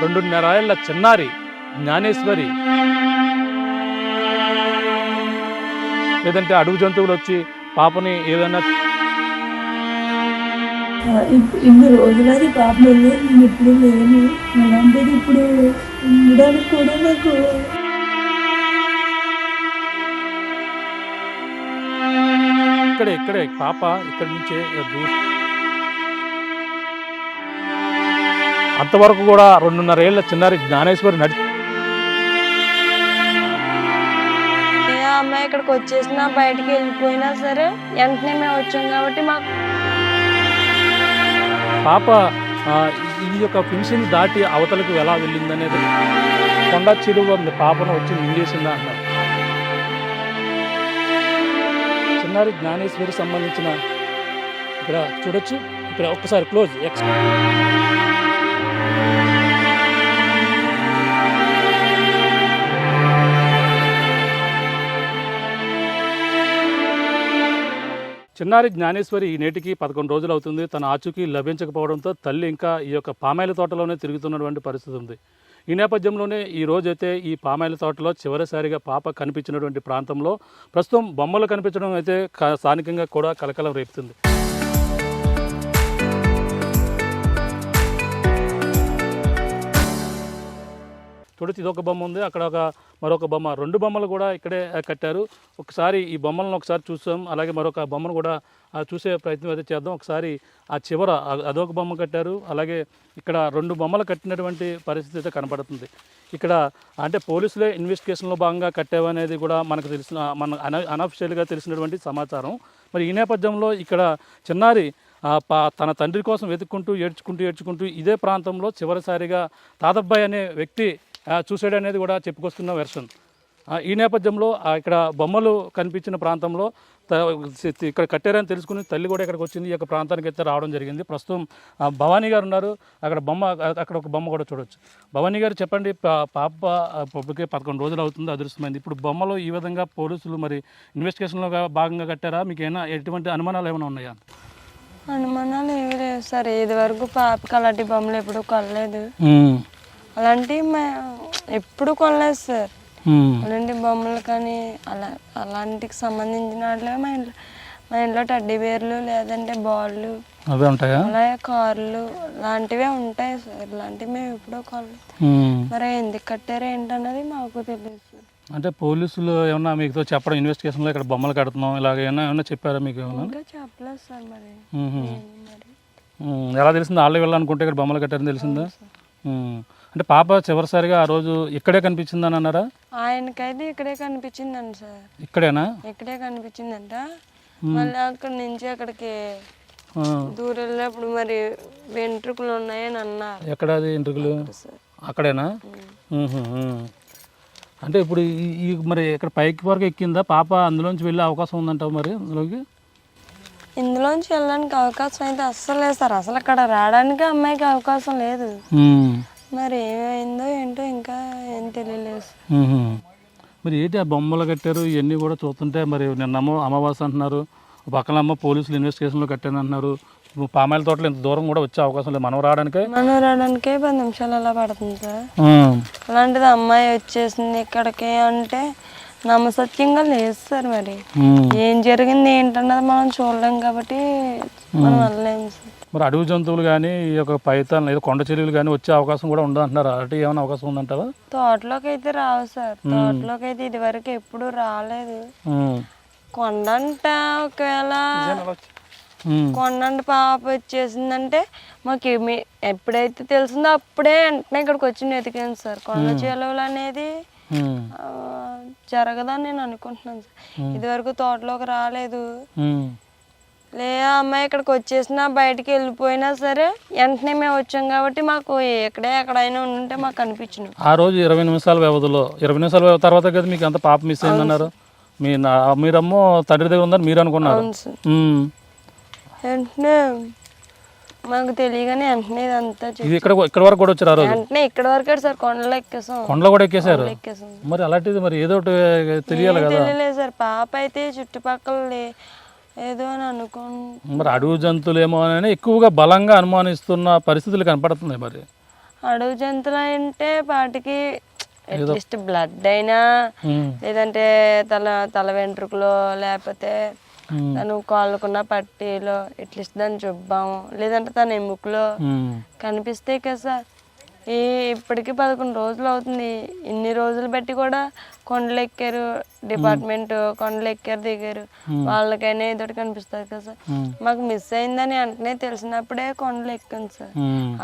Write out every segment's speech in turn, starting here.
2.5 ఏళ్ల చిన్నారి జ్ఞానేశ్వరి లేదంటే అడుగు జంతువులు వచ్చి పాపని ఏదైనా ఇన్ని రోజులది పాపం వెళ్ళేది నేను ఇప్పుడు లేను. అలాంటిది ఇప్పుడు ఉండడానికి కూడా నాకు ఇక్కడే పాప ఇక్కడి నుంచే దూరం అంతవరకు కూడా 2.5 ఏళ్ల చిన్నారి జ్ఞానేశ్వరి ఏ అమ్మాయి ఇక్కడికి వచ్చేసినా బయటికి వెళ్ళిపోయినా సరే వెంటనే మేము వచ్చాం కాబట్టి మాకు పాప ఈ యొక్క ఫినిషింగ్ దాటి అవతలకు ఎలా వెళ్ళిందనేది కొండ చిలువ పాపను వచ్చి మింగేసిందా అన్నారు. చిన్నారి జ్ఞానేశ్వరికి సంబంధించిన ఇక్కడ చూడొచ్చు, ఇక్కడ ఒక్కసారి క్లోజ్ చిన్నారి జ్ఞానేశ్వరి ఈ నేటికి 11 రోజులు అవుతుంది. తన ఆచూకీ లభించకపోవడంతో తల్లి ఇంకా ఈ యొక్క పామాయిల తోటలోనే తిరుగుతున్నటువంటి పరిస్థితి ఉంది. ఈ నేపథ్యంలోనే ఈ రోజైతే ఈ పామాయిల తోటలో చివరిసారిగా పాప కనిపించినటువంటి ప్రాంతంలో ప్రస్తుతం బొమ్మలు కనిపించడం అయితే స్థానికంగా కూడా కలకలం రేపుతుంది. చూడొచ్చు, ఇదొక బొమ్మ ఉంది, అక్కడ మరొక బొమ్మ, 2 బొమ్మలు కూడా ఇక్కడే కట్టారు. ఒకసారి ఈ బొమ్మలను ఒకసారి చూసాం, అలాగే మరొక బొమ్మను కూడా చూసే ప్రయత్నం అయితే చేద్దాం. ఒకసారి ఆ చివర అదొక బొమ్మ కట్టారు, అలాగే ఇక్కడ 2 బొమ్మలు కట్టినటువంటి పరిస్థితి అయితే కనపడుతుంది. ఇక్కడ అంటే పోలీసులే ఇన్వెస్టిగేషన్లో భాగంగా కట్టావనేది కూడా మనకు అనఫిషియల్గా తెలిసినటువంటి సమాచారం. మరి ఈ నేపథ్యంలో ఇక్కడ చిన్నారి తన తండ్రి కోసం వెతుక్కుంటూ ఏడ్చుకుంటూ ఇదే ప్రాంతంలో చివరిసారిగా తాతబ్బాయి అనే వ్యక్తి చూసాడు అనేది కూడా చెప్పుకొస్తున్న వెర్షన్. ఈ నేపథ్యంలో ఇక్కడ బొమ్మలు కనిపించిన ప్రాంతంలో ఇక్కడ కట్టారని తెలుసుకుని తల్లి కూడా ఇక్కడికి వచ్చింది, ఈ యొక్క ప్రాంతానికి అయితే రావడం జరిగింది. ప్రస్తుతం భవానీ గారు ఉన్నారు, అక్కడ ఒక బొమ్మ కూడా చూడొచ్చు. భవానీ గారు చెప్పండి, పాప పబ్లికే 11 రోజులు అవుతుంది, అదృష్టమైంది. ఇప్పుడు బొమ్మలు ఈ విధంగా పోలీసులు మరి ఇన్వెస్టిగేషన్లో భాగంగా కట్టారా? మీకు ఏమైనా ఎటువంటి అనుమానాలు ఏమైనా ఉన్నాయా? అనుమానాలు ఏమీ లేవు సార్. ఇది వరకు పాపకి అలాంటి బొమ్మలు ఎప్పుడు కొనలేదు, అలాంటివి ఎప్పుడు కొనలేదు సార్. అలాంటి బొమ్మలు కానీ అలాంటికి సంబంధించిన వాటిలో మా ఇంట్లో టడ్డీ బేర్లు లేదంటే బాళ్ళు అవే ఉంటాయా, అలాగే కార్లు లాంటివే ఉంటాయి సార్. ఇలాంటివి మేము ఎప్పుడూ కొనలేదు. మరి ఎందుకు కట్టారో ఏంటన్నది మాకు తెలియదు సార్. అంటే పోలీసులు ఏమన్నా మీకు చెప్పడం ఇన్వెస్టిగేషన్లో ఇక్కడ బొమ్మలు కడుతున్నాం ఇలాగ ఏమన్నా చెప్పారా మీకు? ఇంకా చెప్పలేదు సార్. మరి ఎలా తెలిసింది? వాళ్ళే వెళ్ళాలనుకుంటే ఇక్కడ బొమ్మలు కట్టారని తెలిసిందా? అంటే పాప చివరిసారిగా ఆ రోజు ఇక్కడే కనిపించిందని అన్నారా? ఆయనకైతే ఇక్కడే కనిపించిందండి సార్. ఇక్కడేనా? ఇక్కడే కనిపించిందంట. మళ్ళీ అక్కడి నుంచి అక్కడికి దూరం వెళ్ళినప్పుడు మరి వెంట్రుకలు ఉన్నాయని అన్నారు. ఎక్కడ అది వెంట్రుకలు? అక్కడేనా? అంటే ఇప్పుడు ఈ మరి ఇక్కడ పైకి వరకు ఎక్కిందా పాప? అందులోంచి వెళ్ళే అవకాశం ఉందంటావు మరి? ఇందులోంచి వెళ్ళడానికి అవకాశం అయితే అస్సలు లేదు సార్. అసలు అక్కడ రావడానికి అమ్మాయికి అవకాశం లేదు. మరి ఏమైందో ఏంటో ఇంకా ఏం తెలియలేదు. మరి ఏంటి ఆ బొమ్మలు కట్టారు ఇవన్నీ కూడా చూస్తుంటే, మరి నిన్నమ్మో అమావాస్య అంటున్నారు, పక్కనమ్మ పోలీసులు ఇన్వెస్టిగేషన్లో కట్టాను అంటున్నారు. పామాయిల తోటలో ఇంత దూరం కూడా వచ్చే అవకాశం లేదు. మనం రావడానికే 10 నిమిషాలు అలా పడుతుంది సార్. అలాంటిది అమ్మాయి వచ్చేసింది ఇక్కడికి అంటే నమ్మసత్యంగా లేదు సార్. మరి ఏం జరిగింది ఏంటన్నది మనం చూడలేం కాబట్టి మనం వెళ్ళలేము సార్. మరి అడవి జంతువులు కానీ ఈ యొక్క పైతాన్ లేదా కొండ చెరువులు కానీ వచ్చే అవకాశం కూడా ఉండదు అంటున్నారు. అటు ఏమైనా అవకాశం ఉందంటారా? తోటలోకి అయితే రావు సార్. తోటలోకి అయితే ఇది వరకు ఎప్పుడు రాలేదు. కొండంట ఒకవేళ కొండంట పాప వచ్చేసిందంటే మాకు ఎప్పుడైతే తెలిసిందో అప్పుడే వెంటనే ఇక్కడికి వచ్చి వెతికాను సార్. కొండ చెలువలు అనేది జరగదని నేను అనుకుంటున్నాను సార్. ఇది వరకు తోటలోకి రాలేదు. లేదా అమ్మాయి ఇక్కడికి వచ్చేసినా బయటికి వెళ్ళిపోయినా సరే వెంటనే మేము వచ్చాం కాబట్టి మాకు ఎక్కడైనా ఉంటే మాకు అనిపించింది. ఆ రోజు 20 నిమిషాల వ్యవధిలో 20 నిమిషాల తర్వాత కదా మీకు అంత పాప మిస్ అయిందన్నారు. మీరమ్మో తండ్రి దగ్గర ఉందని మీరు అనుకున్నారు. వెంటనే మాకు తెలియగానే వెంటనే ఇదంతా ఇక్కడ వరకు కూడా వచ్చారు. ఆ రోజు వెంటనే ఇక్కడ వరకే సార్. కొండలో ఎక్కేసాం. కొండలో కూడా ఎక్కేసారు. మరి అలాంటిది మరి ఏదో తెలియాలి కదా. తెలియలేదు సార్. పాప అయితే చుట్టుపక్కల ఏదో అని అనుకోండి. మరి అడవి జంతువులు ఏమో అని ఎక్కువగా బలంగా అనుమానిస్తున్న పరిస్థితులు కనపడుతున్నాయి. మరి అడవి జంతువులు అంటే వాటికి అట్లీస్ట్ బ్లడ్ అయినా లేదంటే తల వెంట్రుకలో లేకపోతే తను కాళ్ళకున్న పట్టీలో అట్లీస్ట్ దాని జుబ్బాము లేదంటే తన ఎముకలో కనిపిస్తాయి కదా సార్. ఇప్పటికి 11 రోజులు అవుతుంది. ఇన్ని రోజులు బట్టి కూడా కొండలు ఎక్కారు, డిపార్ట్మెంట్ కొండలు ఎక్కారు దిగారు, వాళ్ళకైనా ఏదోటి కనిపిస్తుంది కదా సార్. మాకు మిస్ అయిందని వెంటనే తెలిసినప్పుడే కొండలు ఎక్కాను సార్.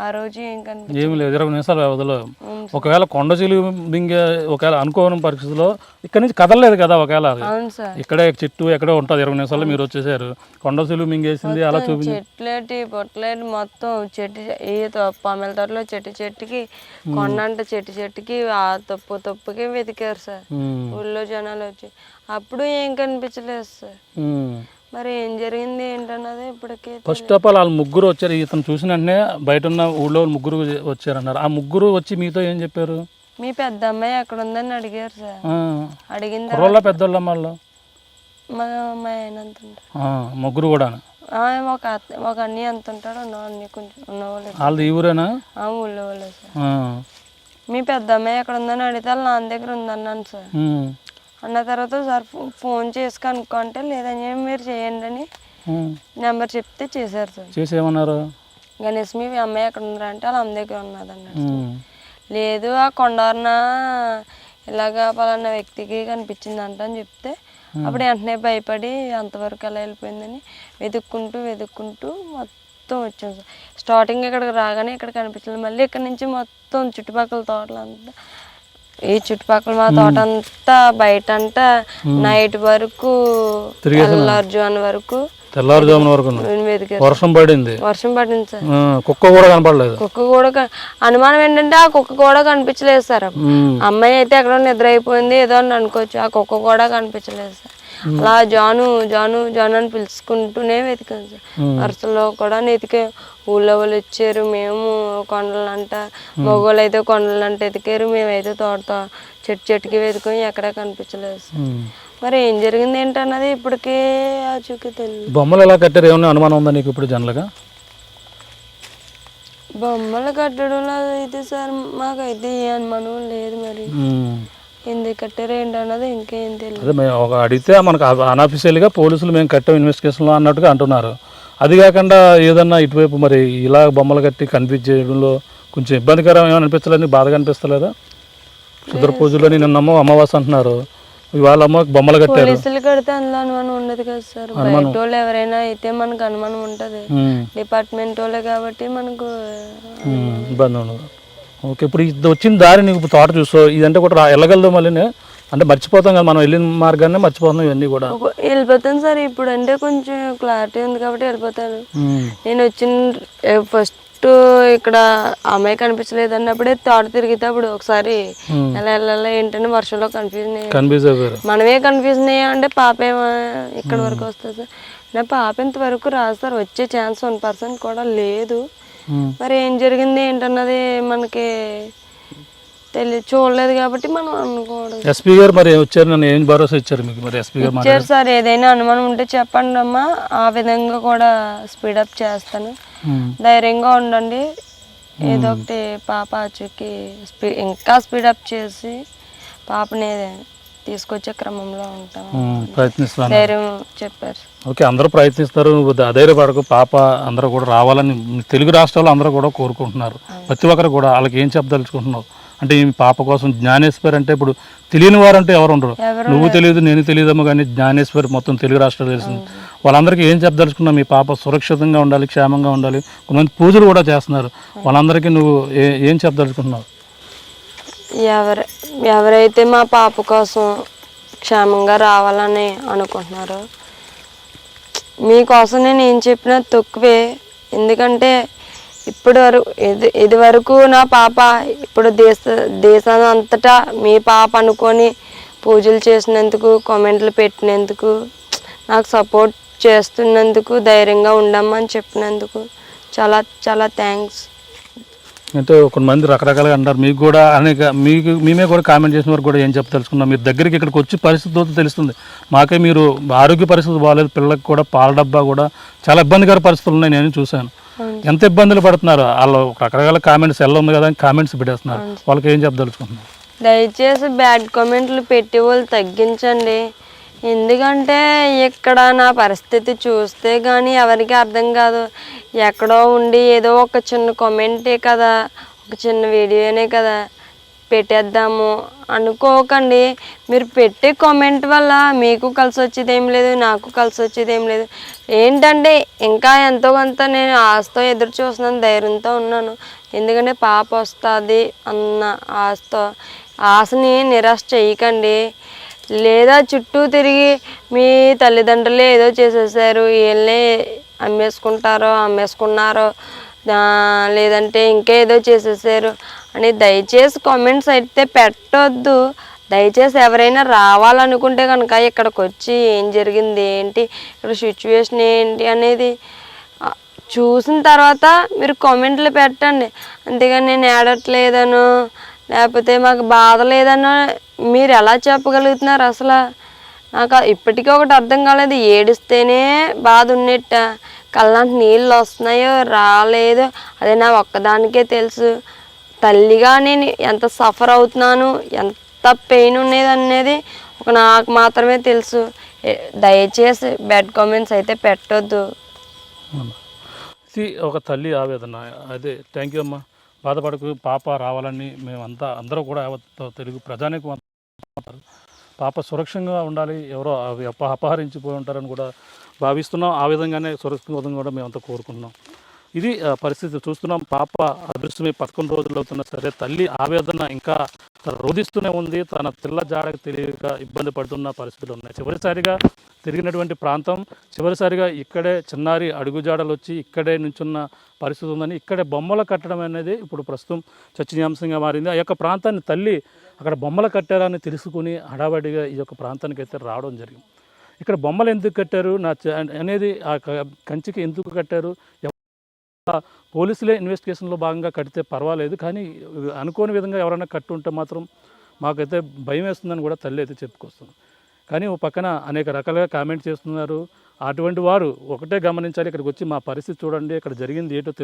ఆ రోజు ఏం కనిపించింది ఏమి లేదు. 20 నిమిషాల వ్యవధిలో ఒకవేళ కొండ చిలువ మింగే ఒకవేళ అనుకోని పరిస్థితిలో ఇక్కడ నుంచి కదలలేదు కదా, ఒకవేళ అవును సార్. ఇక్కడే చెట్టు ఎక్కడే ఉంటుంది. 20 నిమిషాల్లో మీరు వచ్చేసారు, కొండ చిలువ మింగేసింది అలా చూపింది. చెట్లేటి పొట్లేటి మొత్తం చెట్టు ఈ పామెల తోటలో చెట్టుకి కొండ అంటే చెట్టుకి ఆ తప్పుకి వెతికారు సార్. ఊళ్ళో జనాలు వచ్చి అప్పుడు ఏం కనిపించలేదు సార్. మరి ఏం జరిగింది ఏంటన్నది ఇప్పటికే. ఫస్ట్ ఆఫ్ ఆల్ వాళ్ళు ముగ్గురు వచ్చారు. ఇతను చూసిన వెంటనే బయట ఉన్న ఊళ్ళో ముగ్గురు వచ్చారన్నారు. ఆ ముగ్గురు వచ్చి మీతో ఏం చెప్పారు? మీ పెద్ద అమ్మాయి ఎక్కడ ఉందని అడిగారు సార్. అడిగిన కుర్రోళ్ళ పెద్దోళ్ళ వాళ్ళు మా అమ్మాయి ఆయన అంత ముగ్గురు కూడా ఒక అన్నీ ఎంత ఉంటాడో అన్నీ కొంచెం ఉన్నవాళ్ళు. వాళ్ళది ఈ ఊరేనా? ఊళ్ళో వాళ్ళే సార్. మీ పెద్ద అమ్మాయి ఎక్కడ ఉందని అడిగితే వాళ్ళ నాన్న దగ్గర ఉందన్నాను సార్. అన్న తర్వాత సార్ ఫోన్ చేసి కనుక్కుంటే లేదని మీరు చేయండి అని నెంబర్ చెప్తే చేశారు సార్. చేసి ఏమన్నారు? గణేష్ మీ అమ్మాయి ఎక్కడ ఉన్నారా అంటే వాళ్ళ అమ్మ దగ్గర ఉన్నది అన్నాడు. లేదు ఆ కొండవరన ఇలాగా పలానా వ్యక్తికి కనిపించిందంట అని చెప్తే అప్పుడు వెంటనే భయపడి అంతవరకు ఎలా వెళ్ళిపోయిందని వెతుక్కుంటూ మొత్తం వచ్చాం సార్. స్టార్టింగ్ ఇక్కడికి రాగానే ఇక్కడ కనిపించలేదు. మళ్ళీ ఇక్కడ నుంచి మొత్తం చుట్టుపక్కల తోటలు అంతా ఈ చుట్టుపక్కల మా తోట అంతా బయట అంతా నైట్ వరకు తెల్లారుజామున వరకు వర్షం పడింది సార్. కుక్క కూడా కనపడలేదు. కుక్క కూడా అనుమానం ఏంటంటే ఆ కుక్క కూడా కనిపించలేదు సార్. అమ్మాయి అయితే ఎక్కడో నిద్ర అయిపోయింది ఏదో అని అనుకోవచ్చు. ఆ కుక్క కూడా కనిపించలేదు సార్. అలా జాను అని పిలుచుకుంటూనే వెతికాం సార్. వరుసలో కూడా వెతికాం. ఊళ్ళో వాళ్ళు వచ్చారు, మేము కొండలంట, మగవాళ్ళు అయితే కొండలంట ఎతికారు, మేమైతే తోట చెట్టుకి వెతుకాం, ఎక్కడా కనిపించలేదు సార్. మరి ఏం జరిగింది ఏంటన్నది ఇప్పటికే ఆచూకీ తెలియదు. బొమ్మలు ఎలా కట్టారు? ఏమన్నా అనుమానం ఉందా నీకు ఇప్పుడు జనరల్గా? బొమ్మలు కట్టడంలో అయితే సార్ మాకైతే ఏ అనుమానం లేదు. మరి ఎందుకు కట్టారు ఏంటన్నది ఇంకేం తెలియదు. ఒక అడిగితే మనకు అన్అఫీషియల్గా పోలీసులు మేము కట్టాం ఇన్వెస్టిగేషన్లో అన్నట్టుగా అంటున్నారు. అది కాకుండా ఏదన్నా ఇటువైపు మరి ఇలా బొమ్మలు కట్టి కనిపించడంలో కొంచెం ఇబ్బందికరం ఏమైనా అనిపించలేదు? బాధగా అనిపిస్తలేదా? క్షుద్ర పూజలో నిన్నమ్మో అమావాస అంటున్నారు, వాళ్ళ అమ్మ బొమ్మలు కట్టారు. పోలీసులు కడితే అందులో అనుమానం ఉండదు కదా సార్. బయట వాళ్ళు ఎవరైనా అయితే మనకు అనుమానం ఉంటది. డిపార్ట్మెంట్ వాళ్ళే కాబట్టి మనకు ఇబ్బంది ఉండదు. ఓకే, ఇప్పుడు ఇది వచ్చిన దారి నీకు తోట చూసో ఇదంటే కూడా వెళ్ళగలదు మళ్ళీ అంటే మర్చిపోతాం కదా, మనం వెళ్ళిన మార్గాన్ని మర్చిపోతాం ఇవన్నీ కూడా. వెళ్ళిపోతాను సార్. ఇప్పుడు అంటే కొంచెం క్లారిటీ ఉంది కాబట్టి వెళ్ళిపోతాను. నేను వచ్చిన ఫస్ట్ ఇక్కడ అమ్మాయి కనిపించలేదు అన్నప్పుడే తోట తిరిగితే అప్పుడు ఒకసారి ఎలా వెళ్ళాలి ఏంటని వర్షంలో కన్ఫ్యూజ్ అయ్యారు. మనమే కన్ఫ్యూజన్ అయ్యామంటే పాప ఏమో ఇక్కడ వరకు వస్తుంది సార్. నా పాప ఇంతవరకు రాదు సార్. వచ్చే ఛాన్స్ 1% కూడా లేదు. మరి ఏం జరిగింది ఏంటన్నది మనకి చూడలేదు కాబట్టి మనం అనుకోవడం. ఎస్పీ గారు మరి వచ్చారు, నన్ను ఏం భరోసా ఇచ్చారు మీకు? మరి ఎస్పీ గారు ఇచ్చారు సార్. ఏదైనా అనుమానం ఉంటే చెప్పండి అమ్మా, ఆ విధంగా కూడా స్పీడప్ చేస్తాను, ధైర్యంగా ఉండండి, ఏదో ఒకటి పాప ఆచూకి ఇంకా స్పీడప్ చేసి పాపని తీసుకొచ్చే క్రమంలో ఉంటాం ప్రయత్నిస్తాను ధైర్యం చెప్పారు. ఓకే, అందరూ ప్రయత్నిస్తారు, అధైర్యపడకు, పాప అందరూ కూడా రావాలని తెలుగు రాష్ట్రాల్లో అందరూ కూడా కోరుకుంటున్నారు. ప్రతి ఒక్కరు కూడా వాళ్ళకి ఏం చెప్పదలుచుకుంటున్నావు అంటే ఈ పాప కోసం? జ్ఞానేశ్వరి అంటే ఇప్పుడు తెలియని వారంటే ఎవరు ఉండరు. నువ్వు తెలియదు, నేను తెలియదేమో, కానీ జ్ఞానేశ్వరి మొత్తం తెలుగు రాష్ట్రాలు తెలిసింది. వాళ్ళందరికీ ఏం చెప్పదలుచుకున్నావు? మీ పాప సురక్షితంగా ఉండాలి, క్షేమంగా ఉండాలి. కొంతమంది పూజలు కూడా చేస్తున్నారు, వాళ్ళందరికీ నువ్వు ఏం చెప్పదలుచుకుంటున్నావు? ఎవరైతే మా పాప కోసం క్షేమంగా రావాలని అనుకుంటున్నారో మీకోసం నేను ఏం చెప్పినా తక్కువే. ఎందుకంటే ఇది వరకు నా పాప ఇప్పుడు దేశం అంతటా మీ పాప అనుకొని పూజలు చేసినందుకు, కామెంట్లు పెట్టినందుకు, నాకు సపోర్ట్ చేస్తున్నందుకు, ధైర్యంగా ఉండమ్మని చెప్పినందుకు చాలా చాలా థ్యాంక్స్. అంటే కొంతమంది రకరకాలుగా అంటారు, మీకు కూడా అనేక మేమే కూడా కామెంట్ చేసిన వారు కూడా ఏం చెప్పదలుచుకున్నాం? మీరు దగ్గరికి ఇక్కడికి వచ్చి పరిస్థితి తెలుస్తుంది. మాకే మీరు ఆరోగ్య పరిస్థితి బాగాలేదు, పిల్లలకు కూడా పాల డబ్బా కూడా చాలా ఇబ్బందికర పరిస్థితులు ఉన్నాయి, నేను చూశాను. ఎంత ఇబ్బందులు పడుతున్నారు వాళ్ళు, రకరకాల కామెంట్స్ ఎలా ఉంది కదా అని కామెంట్స్ పెట్టేస్తున్నారు, వాళ్ళకి ఏం చెప్పదలుచుకుంటున్నారు? దయచేసి బ్యాడ్ కామెంట్లు పెట్టి వాళ్ళు తగ్గించండి. ఎందుకంటే ఇక్కడ నా పరిస్థితి చూస్తే కానీ ఎవరికి అర్థం కాదు. ఎక్కడో ఉండి ఏదో ఒక చిన్న కామెంటే కదా, ఒక చిన్న వీడియోనే కదా పెట్టేద్దాము అనుకోకండి. మీరు పెట్టే కామెంట్ వల్ల మీకు కలిసి వచ్చేది ఏం లేదు, నాకు కలిసి వచ్చేది ఏం లేదు. ఏంటంటే ఇంకా ఎంతో కొంత నేను ఆశతో ఎదురు చూస్తున్నాను, ధైర్యంతో ఉన్నాను. ఎందుకంటే పాప వస్తుంది అన్న ఆశని నిరాశ చేయకండి. లేదా చుట్టూ తిరిగి మీ తల్లిదండ్రులే ఏదో చేసేసారు, వీళ్ళే అమ్మేసుకున్నారో లేదంటే ఇంకేదో చేసేసారు అని దయచేసి కామెంట్స్ అయితే పెట్టొద్దు. దయచేసి ఎవరైనా రావాలనుకుంటే కనుక ఇక్కడికి వచ్చి ఏం జరిగింది ఏంటి, ఇక్కడ సిచ్యువేషన్ ఏంటి అనేది చూసిన తర్వాత మీరు కామెంట్లు పెట్టండి. అంతేగాని నేను ఏడట్లేదనో లేకపోతే మాకు బాధ లేదనో మీరు ఎలా చెప్పగలుగుతున్నారు? అసలు నాకు ఇప్పటికీ ఒకటి అర్థం కాలేదు. ఏడిస్తేనే బాధ ఉన్నట్ట, కళ్ళంటి నీళ్ళు వస్తున్నాయో రాలేదో అదే నా ఒక్కదానికే తెలుసు. తల్లిగా నేను ఎంత సఫర్ అవుతున్నాను, ఎంత పెయిన్ ఉండేది అనేది నాకు మాత్రమే తెలుసు. దయచేసి బ్యాడ్ కామెంట్స్ అయితే పెట్టొద్దు. ఇది ఒక తల్లి ఆవేదన. అదే థ్యాంక్ యూ అమ్మా, బాధపడకు. పాప రావాలని మేమంతా అందరూ కూడా తెలుగు ప్రజానికి పాప సురక్షంగా ఉండాలి, ఎవరో అపహరించిపోయి ఉంటారని కూడా భావిస్తున్నాం. ఆ విధంగానే సురక్షితంగా కూడా మేమంతా కోరుకుంటున్నాం. ఇది పరిస్థితి చూస్తున్నాం. పాప అదృష్టమే 11 రోజులు అవుతున్నా సరే తల్లి ఆవేదన ఇంకా రోధిస్తూనే ఉంది. తన పిల్ల జాడకు తెలియక ఇబ్బంది పడుతున్న పరిస్థితులు ఉన్నాయి. చివరిసారిగా తిరిగినటువంటి ప్రాంతం, చివరిసారిగా ఇక్కడే చిన్నారి అడుగుజాడలు వచ్చి ఇక్కడే నుంచున్న పరిస్థితి ఉందని, ఇక్కడే బొమ్మలు కట్టడం అనేది ఇప్పుడు ప్రస్తుతం చర్చనీయాంశంగా మారింది. ఆ యొక్క ప్రాంతాన్ని తల్లి అక్కడ బొమ్మలు కట్టారని తెలుసుకుని హడావడిగా ఈ యొక్క ప్రాంతానికి అయితే రావడం జరిగింది. ఇక్కడ బొమ్మలు ఎందుకు కట్టారు అనేది, ఆ కంచికి ఎందుకు కట్టారు, పోలీసులే ఇన్వెస్టిగేషన్లో భాగంగా కడితే పర్వాలేదు, కానీ అనుకోని విధంగా ఎవరైనా కట్టుంటే మాత్రం మాకైతే భయం వేస్తుందని కూడా తల్లి అయితే చెప్పుకొస్తుంది. కానీ ఓ పక్కన అనేక రకాలుగా కామెంట్ చేస్తున్నారు. అటువంటి వారు ఒకటే గమనించాలి, ఇక్కడికి వచ్చి మా పరిస్థితి చూడండి, ఇక్కడ జరిగింది ఏంటో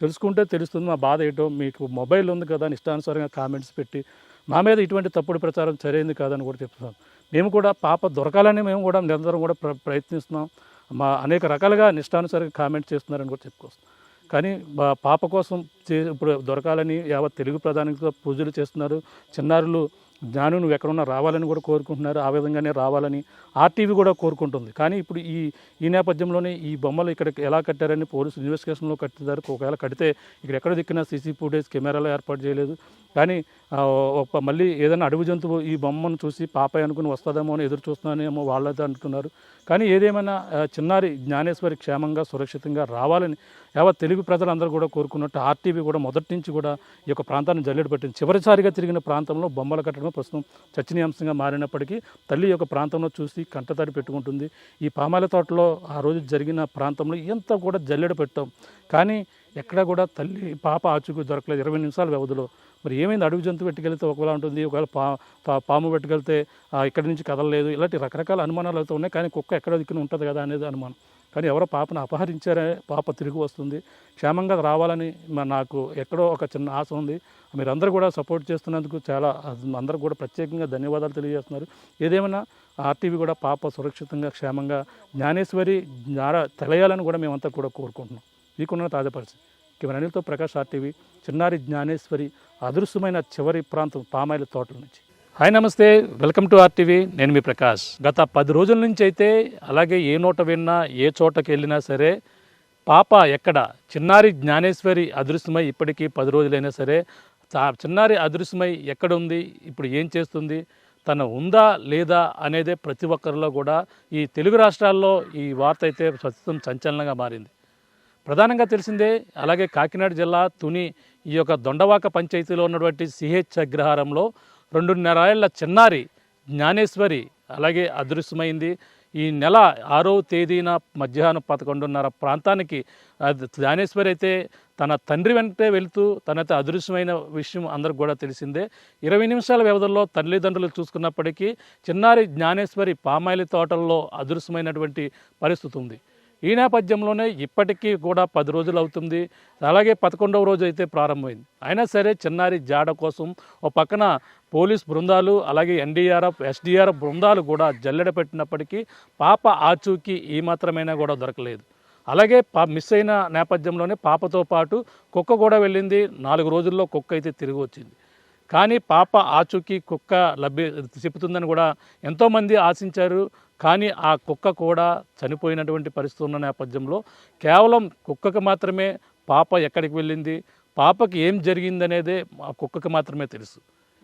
తెలుసుకుంటే తెలుస్తుంది మా బాధ ఏంటో. మీకు మొబైల్ ఉంది కదా అని ఇష్టానుసారంగా కామెంట్స్ పెట్టి మా మీద ఇటువంటి తప్పుడు ప్రచారం సరైంది కాదని కూడా చెప్తున్నాం. మేము కూడా పాప దొరకాలని మేము కూడా నిరంతరం కూడా ప్రయత్నిస్తున్నాం. మా అనేక రకాలుగా నిష్టానుసారంగా కామెంట్ చేస్తున్నారని కూడా చెప్పుకొస్తాం. కానీ పాప కోసం ఇప్పుడు దొరకాలని యావత్ తెలుగు ప్రధానితో పూజలు చేస్తున్నారు. చిన్నారులు జ్ఞాను నువ్వు ఎక్కడున్నా రావాలని కూడా కోరుకుంటున్నారు. ఆ విధంగానే రావాలని ఆర్టీవీ కూడా కోరుకుంటుంది. కానీ ఇప్పుడు ఈ నేపథ్యంలోనే ఈ బొమ్మలు ఇక్కడ ఎలా కట్టారని పోలీసు ఇన్వెస్టిగేషన్లో కట్టారు. ఒకవేళ కడితే ఇక్కడ ఎక్కడ దిక్కినా సీసీ ఫుటేజ్ కెమెరాలు ఏర్పాటు చేయలేదు. కానీ మళ్ళీ ఏదైనా అడవి జంతువు ఈ బొమ్మను చూసి పాప అనుకుని వస్తుందేమో అని ఎదురు చూస్తున్నానేమో వాళ్ళైతే అంటున్నారు. కానీ ఏదేమైనా చిన్నారి జ్ఞానేశ్వరి క్షేమంగా సురక్షితంగా రావాలని యావత్ తెలుగు ప్రజలందరూ కూడా కోరుకున్నట్టు ఆర్టీవీ కూడా మొదటి నుంచి కూడా ఈ యొక్క ప్రాంతాన్ని జల్లెడ పెట్టింది. చివరిసారిగా తిరిగిన ప్రాంతంలో బొమ్మలు కట్టడం ప్రస్తుతం చర్చనీయాంశంగా మారినప్పటికీ తల్లి యొక్క ప్రాంతంలో చూసి కంటతడి పెట్టుకుంటుంది. ఈ పామాల తోటలో ఆ రోజు జరిగిన ప్రాంతంలో ఎంత కూడా జల్లెడ పెట్టాం, కానీ ఎక్కడ కూడా తల్లి పాప ఆచూకీ దొరకలేదు. 20 నిమిషాల వ్యవధిలో మరి ఏమైంది? అడవి జంతువు పెట్టుకెళ్తే ఒకవేళ ఉంటుంది, ఒకవేళ పాము పెట్టుకెళ్తే ఇక్కడి నుంచి కదలలేదు, ఇలాంటి రకరకాల అనుమానాలు అయితే ఉన్నాయి. కానీ కుక్క ఎక్కడ దిక్కున ఉంటుంది కదా అనేది అనుమానం. కానీ ఎవరో పాపను అపహరించారే, పాప తిరిగి వస్తుంది, క్షేమంగా రావాలని నాకు ఎక్కడో ఒక చిన్న ఆశ ఉంది. మీరందరూ కూడా సపోర్ట్ చేస్తున్నందుకు చాలా అందరూ కూడా ప్రత్యేకంగా ధన్యవాదాలు తెలియజేస్తున్నారు. ఏదేమైనా ఆర్టీవీ కూడా పాప సురక్షితంగా క్షేమంగా జ్ఞానేశ్వరి తెలియాలని కూడా మేమంతా కూడా కోరుకుంటున్నాం. మీకున్న తాజా పరిస్థితి కెమెరా అనిల్తో ప్రకాష్, ఆర్టీవీ, చిన్నారి జ్ఞానేశ్వరి అదృశ్యమైన చివరి ప్రాంతం పామాయిల తోటల నుంచి. హాయ్ నమస్తే, వెల్కమ్ టు ఆర్టీవీ. నేను మీ ప్రకాష్. గత 10 రోజుల నుంచి అయితే అలాగే ఏ నోట విన్నా ఏ చోటకి వెళ్ళినా సరే పాప ఎక్కడ, చిన్నారి జ్ఞానేశ్వరి అదృశ్యమై ఇప్పటికీ 10 రోజులైనా సరే చిన్నారి అదృశ్యమై ఎక్కడ ఉంది, ఇప్పుడు ఏం చేస్తుంది, తను ఉందా లేదా అనేదే ప్రతి ఒక్కరిలో కూడా ఈ తెలుగు రాష్ట్రాల్లో ఈ వార్త అయితే ప్రస్తుతం సంచలనంగా మారింది. ప్రధానంగా తెలిసిందే. అలాగే కాకినాడ జిల్లా తుని ఈ యొక్క దొండవాక పంచాయతీలో ఉన్నటువంటి సిహెచ్ అగ్రహారంలో 2.5 ఏళ్ల చిన్నారి జ్ఞానేశ్వరి అలాగే అదృశ్యమైంది. ఈ నెల 6వ తేదీన మధ్యాహ్నం 11:30 ప్రాంతానికి జ్ఞానేశ్వరి అయితే తన తండ్రి వెంటే వెళుతూ తనైతే అదృశ్యమైన విషయం అందరికి కూడా తెలిసిందే. 20 నిమిషాల వ్యవధిలో తల్లిదండ్రులు చూసుకున్నప్పటికీ చిన్నారి జ్ఞానేశ్వరి పామాయిల తోటల్లో అదృశ్యమైనటువంటి పరిస్థితి ఉంది. ఈ నేపథ్యంలోనే ఇప్పటికీ కూడా 10 రోజులు అవుతుంది, అలాగే 11వ రోజు అయితే ప్రారంభమైంది. అయినా సరే చిన్నారి జాడ కోసం ఓ పక్కన పోలీస్ బృందాలు అలాగే ఎన్డీఆర్ఎఫ్ ఎస్డీఆర్ఎఫ్ బృందాలు కూడా జల్లెడ పెట్టినప్పటికీ పాప ఆచూకీ ఈ మాత్రమైనా కూడా దొరకలేదు. అలాగే మిస్ అయిన నేపథ్యంలోనే పాపతో పాటు కుక్క కూడా వెళ్ళింది. 4 రోజుల్లో కుక్క అయితే తిరిగి వచ్చింది. కానీ పాప ఆచూకీ కుక్క చెబుతుందని కూడా ఎంతోమంది ఆశించారు. కానీ ఆ కుక్క కూడా చనిపోయినటువంటి పరిస్థితి ఉన్న నేపథ్యంలో కేవలం కుక్కకు మాత్రమే పాప ఎక్కడికి వెళ్ళింది, పాపకి ఏం జరిగిందనేదే ఆ కుక్కకు మాత్రమే తెలుసు.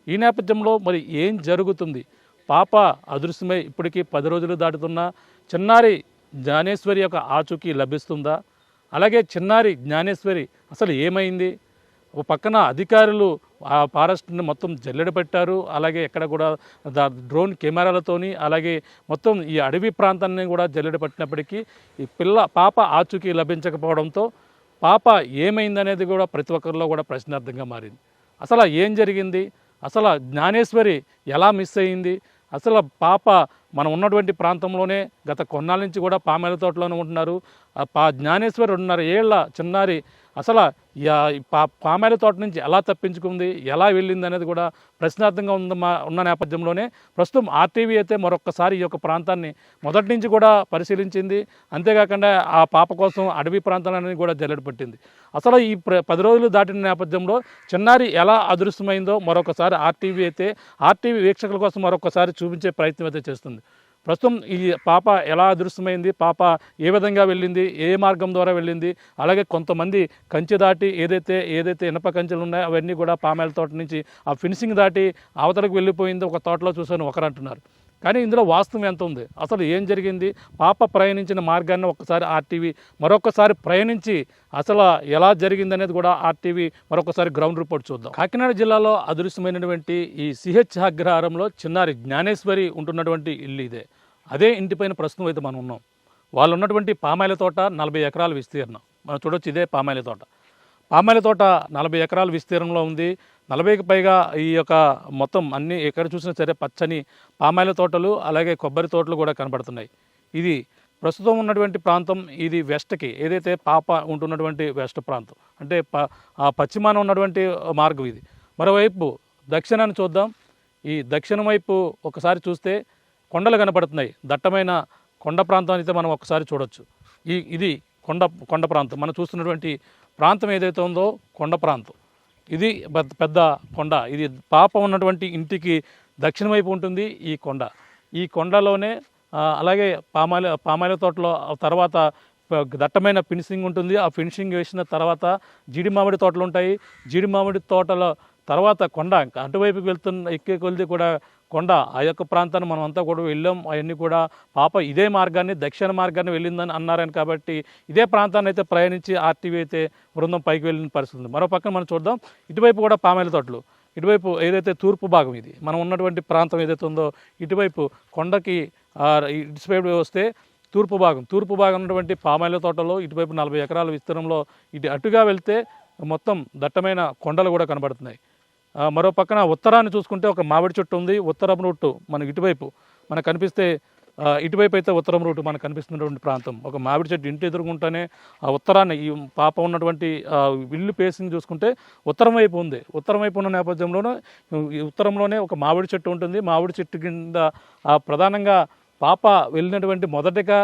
ఈ నేపథ్యంలో మరి ఏం జరుగుతుంది? పాప అదృశ్యమై ఇప్పటికీ 10 రోజులు దాటుతున్న చిన్నారి జ్ఞానేశ్వరి యొక్క ఆచూకీ లభిస్తుందా? అలాగే చిన్నారి జ్ఞానేశ్వరి అసలు ఏమైంది? ఒక పక్కన అధికారులు ఆ ఫారెస్ట్ని మొత్తం జల్లెడ పెట్టారు. అలాగే ఎక్కడ కూడా డ్రోన్ కెమెరాలతోని అలాగే మొత్తం ఈ అడవి ప్రాంతాన్ని కూడా జల్లెడ పట్టినప్పటికీ ఈ పాప ఆచూకీ లభించకపోవడంతో పాప ఏమైందనేది కూడా ప్రతి ఒక్కరిలో కూడా ప్రశ్నార్థంగా మారింది. అసలు ఏం జరిగింది? అసలు జ్ఞానేశ్వరి ఎలా మిస్ అయ్యింది? అసలు పాప మనం ఉన్నటువంటి ప్రాంతంలోనే గత కొన్నాళ్ళ నుంచి కూడా పామాయిల తోటలోనే ఉంటున్నారు. జ్ఞానేశ్వరి 2.5 ఏళ్ల చిన్నారి అసలు పామాయిల తోట నుంచి ఎలా తప్పించుకుంది, ఎలా వెళ్ళింది అనేది కూడా ప్రశ్నార్థంగా ఉన్న నేపథ్యంలోనే ప్రస్తుతం ఆర్టీవీ అయితే మరొక్కసారి ఈ యొక్క ప్రాంతాన్ని మొదటి నుంచి కూడా పరిశీలించింది. అంతేకాకుండా ఆ పాప కోసం అడవి ప్రాంతాలన్నీ కూడా జల్లెడ పట్టింది. అసలు ఈ 10 రోజులు దాటిన నేపథ్యంలో చిన్నారి ఎలా అదృశ్యమైందో మరొకసారి ఆర్టీవీ వీక్షకుల కోసం మరొకసారి చూపించే ప్రయత్నం అయితే చేస్తుంది. ప్రస్తుతం ఈ పాప ఎలా అదృశ్యమైంది, పాప ఏ విధంగా వెళ్ళింది, ఏ మార్గం ద్వారా వెళ్ళింది, అలాగే కొంతమంది కంచె దాటి ఏదైతే ఇనప కంచెలు ఉన్నాయో అవన్నీ కూడా పామాయిల తోట నుంచి ఆ ఫినిషింగ్ దాటి అవతలకు వెళ్ళిపోయింది ఒక తోటలో చూసాను ఒకరు అంటున్నారు. కానీ ఇందులో వాస్తవం ఎంత ఉంది? అసలు ఏం జరిగింది? పాప ప్రయాణించిన మార్గాన్ని ఒక్కసారి ఆర్టీవీ మరొకసారి ప్రయాణించి అసలు ఎలా జరిగిందనేది కూడా ఆర్టీవీ మరొకసారి గ్రౌండ్ రిపోర్ట్ చూద్దాం. కాకినాడ జిల్లాలో అదృశ్యమైనటువంటి ఈ సిహెచ్ అగ్రహారంలో చిన్నారి జ్ఞానేశ్వరి ఉంటున్నటువంటి ఇల్లు ఇదే. అదే ఇంటిపైన ప్రస్తుతం అయితే మనం ఉన్నాం. వాళ్ళు ఉన్నటువంటి పామాయిల తోట 40 ఎకరాల విస్తీర్ణం మనం చూడొచ్చు. ఇదే పామాయిల తోట. పామాయిల తోట 40 ఎకరాల విస్తీర్ణంలో ఉంది. 40కి పైగా ఈ యొక్క మొత్తం అన్ని ఎక్కడ చూసినా సరే పచ్చని పామాయిల తోటలు అలాగే కొబ్బరి తోటలు కూడా కనబడుతున్నాయి. ఇది ప్రస్తుతం ఉన్నటువంటి ప్రాంతం ఇది వెస్ట్కి, ఏదైతే పాప ఉంటున్నటువంటి వెస్ట్ ప్రాంతం అంటే పశ్చిమాన ఉన్నటువంటి మార్గం ఇది. మరోవైపు దక్షిణాన్ని చూద్దాం. ఈ దక్షిణం వైపు ఒకసారి చూస్తే కొండలు కనపడుతున్నాయి. దట్టమైన కొండ ప్రాంతం అయితే మనం ఒకసారి చూడొచ్చు. ఇది కొండ ప్రాంతం. మనం చూస్తున్నటువంటి ప్రాంతం ఏదైతే ఉందో కొండ ప్రాంతం. ఇది పెద్ద కొండ. ఇది పాప ఉన్నటువంటి ఇంటికి దక్షిణ వైపు ఉంటుంది ఈ కొండ. ఈ కొండలోనే అలాగే పామాయిల తోటలో తర్వాత దట్టమైన ఫినిషింగ్ ఉంటుంది. ఆ ఫినిషింగ్ వేసిన తర్వాత జీడి మామిడి తోటలు ఉంటాయి. జీడి మామిడి తోటల తర్వాత కొండ అటువైపుకి ఎక్కే కొలిది కూడా కొండ. ఆ యొక్క ప్రాంతాన్ని మనం అంతా కూడా వెళ్ళాం. అవన్నీ కూడా పాప ఇదే మార్గాన్ని దక్షిణ మార్గాన్ని వెళ్ళిందని అన్నారని కాబట్టి ఇదే ప్రాంతాన్ని అయితే ప్రయాణించి ఆర్టీవీ అయితే బృందం పైకి వెళ్ళిన పరిస్థితి ఉంది. మరో పక్కన మనం చూద్దాం. ఇటువైపు కూడా పామాయిల తోటలు. ఇటువైపు ఏదైతే తూర్పు భాగం ఇది మనం ఉన్నటువంటి ప్రాంతం ఏదైతే ఉందో ఇటువైపు కొండకి ఇటు సైడ్ వస్తే తూర్పు భాగం ఉన్నటువంటి పామాయిల తోటలో ఇటువైపు 40 ఎకరాల విస్తీర్ణంలో అటుగా వెళ్తే మొత్తం దట్టమైన కొండలు కూడా కనబడుతున్నాయి. మరో పక్కన ఉత్తరాన్ని చూసుకుంటే ఒక మామిడి చెట్టు ఉంది. ఉత్తరం రూటు మనకు ఇటువైపు మనకు కనిపిస్తే ఇటువైపు అయితే ఉత్తరం రూటు మనకు కనిపిస్తున్నటువంటి ప్రాంతం. ఒక మామిడి చెట్టు ఇంటి ఎదురుకుంటేనే ఆ ఉత్తరాన్ని ఈ పాప ఉన్నటువంటి ఇల్లు ఫేసింగ్ చూసుకుంటే ఉత్తరం వైపు ఉంది. ఉత్తరం వైపు ఉన్న నేపథ్యంలోనే ఉత్తరంలోనే ఒక మామిడి చెట్టు ఉంటుంది. మామిడి చెట్టు కింద ప్రధానంగా పాప వెళ్ళినటువంటి మొదటగా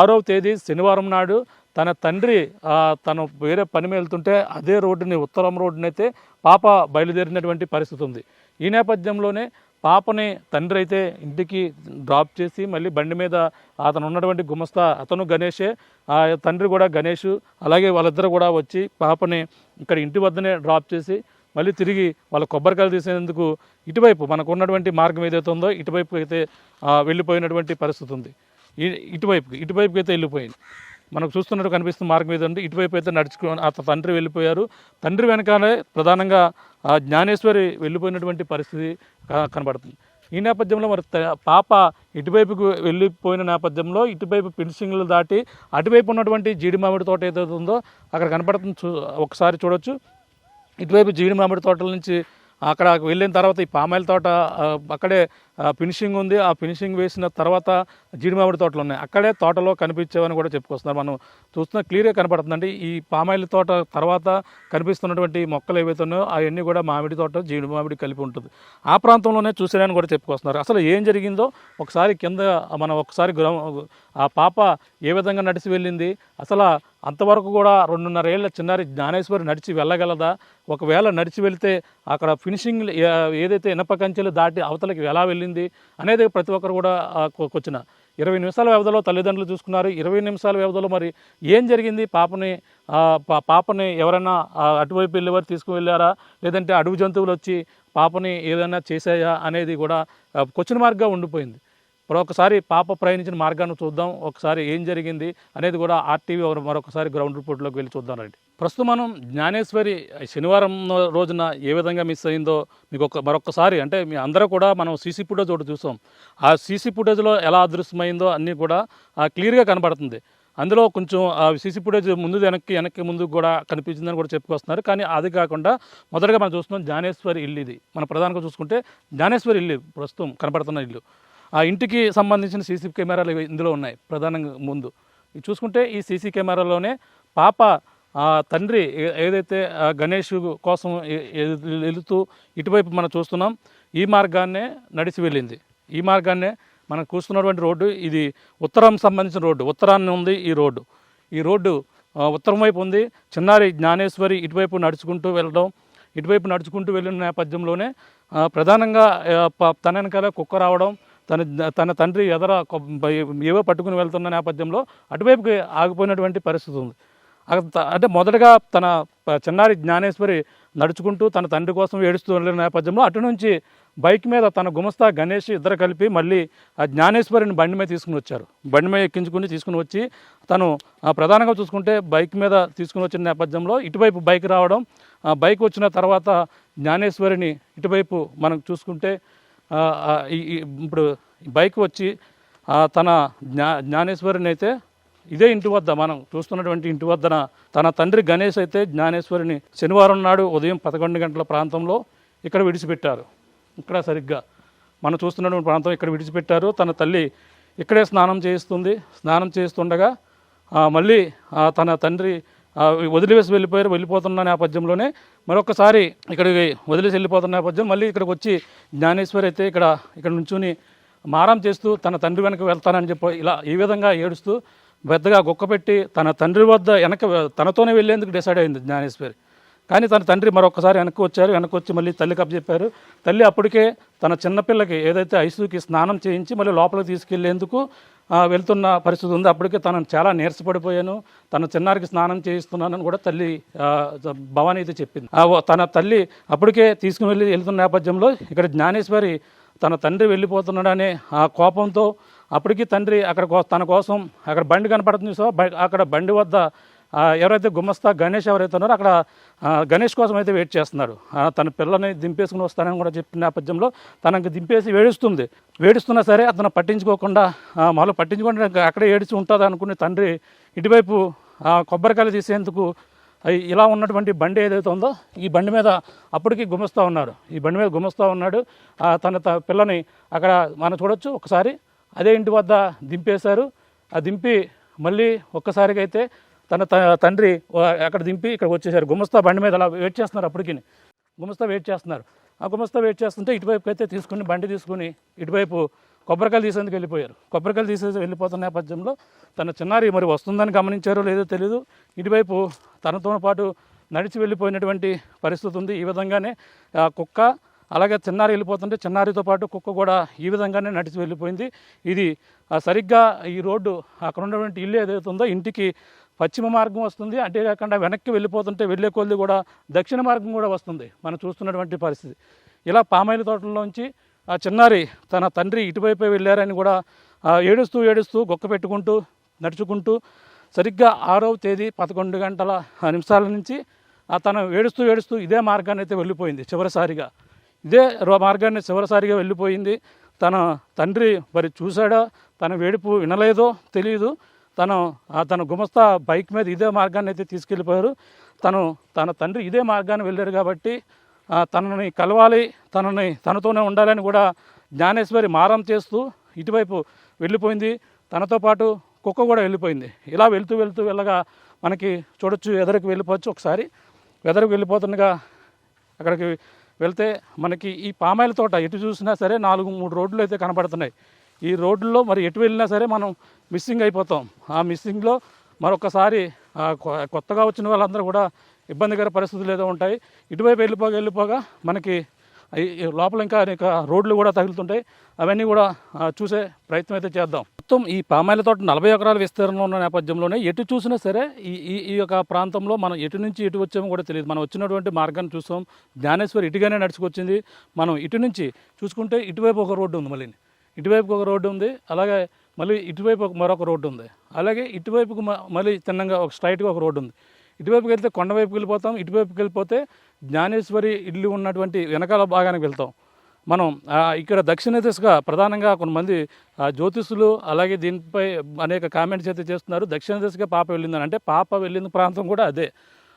6వ తేదీ శనివారం నాడు తన తండ్రి తను వేరే పని మీద వెళ్తుంటే అదే రోడ్డుని ఉత్తరం రోడ్డునైతే పాప బయలుదేరినటువంటి పరిస్థితి ఉంది. ఈ నేపథ్యంలోనే పాపని తండ్రి అయితే ఇంటికి డ్రాప్ చేసి మళ్ళీ బండి మీద అతను ఉన్నటువంటి గుమస్తా అతను గణేషే, తండ్రి కూడా గణేష్, అలాగే వాళ్ళిద్దరు కూడా వచ్చి పాపని ఇక్కడ ఇంటి వద్దనే డ్రాప్ చేసి మళ్ళీ తిరిగి వాళ్ళ కొబ్బరికాయలు తీసేందుకు ఇటువైపు మనకు ఉన్నటువంటి మార్గం ఏదైతే ఉందో ఇటువైపు అయితే వెళ్ళిపోయినటువంటి పరిస్థితి ఉంది. ఇటువైపు అయితే వెళ్ళిపోయింది. మనకు చూస్తున్నట్టు కనిపిస్తున్న మార్గం ఏదంటే ఇటువైపు అయితే నడుచుకొని తండ్రి వెళ్ళిపోయారు. తండ్రి వెనకాలే ప్రధానంగా జ్ఞానేశ్వరి వెళ్ళిపోయినటువంటి పరిస్థితి కనబడుతుంది. ఈ నేపథ్యంలో మరి పాప ఇటువైపుకు వెళ్ళిపోయిన నేపథ్యంలో ఇటువైపు ఫినిషింగ్లు దాటి అటువైపు ఉన్నటువంటి జీడి మామిడి తోట ఏదైతే ఉందో అక్కడ కనపడుతుంది. ఒకసారి చూడొచ్చు. ఇటువైపు జీడి మామిడి తోటల నుంచి అక్కడ వెళ్ళిన తర్వాత ఈ పామాయిల తోట అక్కడే ఫినిషింగ్ ఉంది. ఆ ఫినిషింగ్ వేసిన తర్వాత జీడి మామిడి తోటలు ఉన్నాయి. అక్కడే తోటలో కనిపించేవని కూడా చెప్పుకొస్తున్నారు. మనం చూస్తున్న క్లియర్గా కనపడుతుందండి. ఈ పామాయిల్ తోట తర్వాత కనిపిస్తున్నటువంటి మొక్కలు ఏవైతే ఉన్నాయో అవన్నీ కూడా మామిడి తోట, జీడి మామిడి కలిపి ఉంటుంది. ఆ ప్రాంతంలోనే చూసారని కూడా చెప్పుకొస్తున్నారు. అసలు ఏం జరిగిందో ఒకసారి కింద మనం ఒకసారి ఆ పాప ఏ విధంగా నడిచి వెళ్ళింది, అసలు అంతవరకు కూడా 2.5 ఏళ్ల చిన్నారి జ్ఞానేశ్వరి నడిచి వెళ్ళగలదా, ఒకవేళ నడిచి వెళితే అక్కడ ఫినిషింగ్ ఏదైతే ఇనప కంచెలు దాటి అవతలకి ఎలా వెళ్ళింది అనేది ప్రతి ఒక్కరు కూడా వచ్చిన 20 నిమిషాల వ్యవధిలో తల్లిదండ్రులు చూసుకున్నారు. 20 నిమిషాల వ్యవధిలో మరి ఏం జరిగింది, పాపని ఎవరైనా అటువైపు వెళ్ళేవారు తీసుకువెళ్ళారా, లేదంటే అడవి జంతువులు వచ్చి పాపని ఏదైనా చేశాయా అనేది కూడా క్వశ్చన్ మార్క్గా ఉండిపోయింది. మరొకసారి పాప ప్రయాణించిన మార్గాన్ని చూద్దాం, ఒకసారి ఏం జరిగింది అనేది కూడా ఆర్టీవీ మరొకసారి గ్రౌండ్ రిపోర్ట్లోకి వెళ్ళి చూద్దాం రండి. ప్రస్తుతం మనం జ్ఞానేశ్వరి శనివారం రోజున ఏ విధంగా మిస్ అయిందో మీకు మరొకసారి అంటే మీ అందరూ కూడా మనం సీసీ ఫుటేజ్ ఒకటి చూసాం. ఆ సీసీ ఫుటేజ్లో ఎలా అదృశ్యమైందో అన్నీ కూడా క్లియర్గా కనబడుతుంది. అందులో కొంచెం సీసీ ఫుటేజ్ ముందు వెనక్కి ముందు కూడా కనిపించిందని కూడా చెప్పుకొస్తున్నారు. కానీ అది కాకుండా మొదటగా మనం చూస్తున్నాం జ్ఞానేశ్వరి ఇల్లు. ఇది మన ప్రధానంగా చూసుకుంటే జ్ఞానేశ్వరి ఇల్లు ప్రస్తుతం కనపడుతున్న ఇల్లు. ఆ ఇంటికి సంబంధించిన సీసీ కెమెరాలు ఇందులో ఉన్నాయి. ప్రధానంగా ముందు ఇది చూసుకుంటే ఈ సీసీ కెమెరాలోనే పాప తండ్రి ఏదైతే గణేష్ కోసం వెళుతూ ఇటువైపు మనం చూస్తున్నాం, ఈ మార్గాన్నే నడిచి వెళ్ళింది. ఈ మార్గాన్నే మనం కూర్చున్నటువంటి రోడ్డు ఇది ఉత్తరం సంబంధించిన రోడ్డు, ఉత్తరాన్ని ఉంది ఈ రోడ్డు ఉత్తరం వైపు ఉంది. చిన్నారి జ్ఞానేశ్వరి ఇటువైపు నడుచుకుంటూ వెళ్ళిన నేపథ్యంలోనే ప్రధానంగా తన వెనకాల కుక్క రావడం, తన తండ్రి ఎదర ఏవో పట్టుకుని వెళ్తున్న నేపథ్యంలో అటువైపుకి ఆగిపోయినటువంటి పరిస్థితి ఉంది. అంటే మొదటగా తన చిన్నారి జ్ఞానేశ్వరి నడుచుకుంటూ తన తండ్రి కోసం ఏడుస్తూ వెళ్ళిన నేపథ్యంలో అటు నుంచి బైక్ మీద తన గుమస్తా గణేష్ ఇద్దరు కలిపి మళ్ళీ ఆ జ్ఞానేశ్వరిని బండి మీద తీసుకుని వచ్చి తను ప్రధానంగా చూసుకుంటే బైక్ మీద తీసుకుని వచ్చిన నేపథ్యంలో ఇటువైపు బైక్ రావడం, బైక్ వచ్చిన తర్వాత జ్ఞానేశ్వరిని ఇటువైపు మనం చూసుకుంటే ఇప్పుడు బైక్ వచ్చి తన జ్ఞానేశ్వరిని అయితే ఇదే ఇంటి వద్ద మనం చూస్తున్నటువంటి ఇంటి వద్దన తన తండ్రి గణేష్ అయితే జ్ఞానేశ్వరిని శనివారం నాడు ఉదయం 11 గంటల ప్రాంతంలో ఇక్కడ విడిచిపెట్టారు. ఇక్కడ సరిగ్గా మనం చూస్తున్నటువంటి ప్రాంతం ఇక్కడ విడిచిపెట్టారు. తన తల్లి ఇక్కడే స్నానం చేస్తుండగా మళ్ళీ తన తండ్రి వదిలివేసి వెళ్ళిపోతున్న నేపథ్యంలోనే మరొకసారి ఇక్కడికి వదిలేసి వెళ్ళిపోతున్న నేపథ్యం మళ్ళీ ఇక్కడికి వచ్చి జ్ఞానేశ్వరి అయితే ఇక్కడ నుంచుని మారం చేస్తూ తన తండ్రి వెనక వెళ్తానని చెప్పి ఈ విధంగా ఏడుస్తూ పెద్దగా గొక్కపెట్టి తన తండ్రి వద్ద తనతోనే వెళ్ళేందుకు డిసైడ్ అయింది జ్ఞానేశ్వరి. కానీ తన తండ్రి మరొకసారి వెనక్కి వచ్చి మళ్ళీ తల్లికి అప్పచెప్పారు. తల్లి అప్పటికే తన చిన్నపిల్లకి ఏదైతే ఐసుకి స్నానం చేయించి మళ్ళీ లోపలికి తీసుకెళ్లేందుకు వెళ్తున్న పరిస్థితి ఉంది. అప్పటికే తనను చాలా నీరసపడిపోయాను, తన చిన్నారికి స్నానం చేయిస్తున్నానని కూడా తల్లి భవానీ అయితే చెప్పింది. తన తల్లి అప్పటికే తీసుకుని వెళ్తున్న నేపథ్యంలో ఇక్కడ జ్ఞానేశ్వరి తన తండ్రి వెళ్ళిపోతున్నాడనే ఆ కోపంతో అప్పటికి తండ్రి తన కోసం అక్కడ బండి కనపడుతుంది. సో అక్కడ బండి వద్ద ఎవరైతే గుమస్తా గణేష్ ఎవరైతే ఉన్నారో అక్కడ గణేష్ కోసం అయితే వెయిట్ చేస్తున్నాడు. తన పిల్లని దింపేసుకుని వస్తానని కూడా చెప్పిన నేపథ్యంలో తనకు దింపేసి వేడుస్తున్నా సరే అతను పట్టించుకోకుండా అక్కడే ఏడిచి ఉంటుంది అనుకుని తండ్రి ఇటువైపు కొబ్బరికాయలు తీసేందుకు ఇలా ఉన్నటువంటి బండి ఏదైతే ఉందో ఈ బండి మీద అప్పటికి గుమస్తా ఉన్నాడు. తన పిల్లని అక్కడ మనం చూడొచ్చు. ఒకసారి అదే ఇంటి వద్ద దింపేశారు. దింపి మళ్ళీ ఒక్కసారిగా అయితే తన తండ్రి అక్కడ దింపి ఇక్కడికి వచ్చేసారు. గుమస్తా బండి మీద అలా వెయిట్ చేస్తున్నారు. అప్పటికి గుమస్తా వెయిట్ చేస్తుంటే ఇటువైపు అయితే బండి తీసుకుని ఇటువైపు కొబ్బరికాయలు తీసేందుకు వెళ్ళిపోయారు. కొబ్బరికాయలు తీసేసి వెళ్ళిపోతున్న నేపథ్యంలో తన చిన్నారి మరి వస్తుందని గమనించారో లేదో తెలియదు, ఇటువైపు తనతో పాటు నడిచి వెళ్ళిపోయినటువంటి పరిస్థితి ఉంది. ఈ విధంగానే కుక్క అలాగే చిన్నారి వెళ్ళిపోతుంటే చిన్నారితో పాటు కుక్క కూడా ఈ విధంగానే నడిచి వెళ్ళిపోయింది. ఇది సరిగ్గా ఈ రోడ్డు అక్కడ ఉన్నటువంటి ఇల్లు ఏదైతే ఉందో ఇంటికి పశ్చిమ మార్గం వస్తుంది. అంతేకాకుండా వెనక్కి వెళ్ళిపోతుంటే వెళ్ళే కొద్ది కూడా దక్షిణ మార్గం కూడా వస్తుంది మనం చూస్తున్నటువంటి పరిస్థితి. ఇలా పామాయిల తోటల్లోంచి ఆ చిన్నారి తన తండ్రి ఇటువైపే వెళ్ళారని కూడా ఏడుస్తూ గొక్క పెట్టుకుంటూ నడుచుకుంటూ సరిగ్గా 6వ తేదీ 11 గంటల నిమిషాల నుంచి తను ఏడుస్తూ ఇదే మార్గాన్ని అయితే వెళ్ళిపోయింది. చివరిసారిగా వెళ్ళిపోయింది. తన తండ్రి మరి చూశాడో తన వేడుపు వినలేదో తెలియదు. తన గుమస్తా బైక్ మీద ఇదే మార్గాన్ని అయితే తీసుకెళ్ళిపోయారు. తన తండ్రి ఇదే మార్గాన్ని వెళ్ళారు కాబట్టి తనని కలవాలి, తనతోనే ఉండాలని కూడా జ్ఞానేశ్వరి మారం చేస్తూ ఇటువైపు వెళ్ళిపోయింది. తనతో పాటు కుక్క కూడా వెళ్ళిపోయింది. ఇలా వెళ్తూ వెళ్తూ వెళ్ళగా మనకి చూడొచ్చు, ఎదరికి వెళ్ళిపోవచ్చు. ఒకసారి ఎదరికి వెళ్ళిపోతుండగా అక్కడికి వెళ్తే మనకి ఈ పామాయిల తోట ఎటు చూసినా సరే 3 రోడ్లు అయితే కనబడుతున్నాయి. ఈ రోడ్లలో మరి ఎటు వెళ్ళినా సరే మనం మిస్సింగ్ అయిపోతాం. ఆ మిస్సింగ్లో మరొకసారి కొత్తగా వచ్చిన వాళ్ళందరూ కూడా ఇబ్బందికర పరిస్థితులు ఏదో ఉంటాయి. ఇటువైపు వెళ్ళిపోగా మనకి లోపల ఇంకా అనేక రోడ్లు కూడా తగులుతుంటాయి. అవన్నీ కూడా చూసే ప్రయత్నం అయితే చేద్దాం. మొత్తం ఈ పామాయిల తోట 40 ఎకరాల విస్తీర్ణంలో ఉన్న నేపథ్యంలోనే ఎటు చూసినా సరే ఈ యొక్క ప్రాంతంలో మనం ఎటు నుంచి ఎటు వచ్చామో కూడా తెలియదు. మనం వచ్చినటువంటి మార్గాన్ని చూసాం. జ్ఞానేశ్వరి ఇటుగానే నడుచుకొచ్చింది. మనం ఇటు నుంచి చూసుకుంటే ఇటువైపు ఒక రోడ్డు ఉంది, మళ్ళీ ఇటువైపు ఒక రోడ్డు ఉంది, అలాగే మళ్ళీ ఇటువైపు మరొక రోడ్డు ఉంది, అలాగే ఇటువైపుకు మళ్ళీ తిన్నంగా ఒక స్ట్రైట్గా ఒక రోడ్డు ఉంది. ఇటువైపుకి వెళ్తే కొండవైపుకి వెళ్ళిపోతాం. ఇటువైపుకి వెళ్ళిపోతే జ్ఞానేశ్వరి ఇల్లు ఉన్నటువంటి వెనకాల భాగానికి వెళ్తాం. మనం ఇక్కడ దక్షిణ దిశగా ప్రధానంగా కొంతమంది జ్యోతిషులు అలాగే దీనిపై అనేక కామెంట్స్ అయితే చేస్తున్నారు. దక్షిణ దిశగా పాప వెళ్ళిందని, అంటే పాప వెళ్ళిన ప్రాంతం కూడా అదే.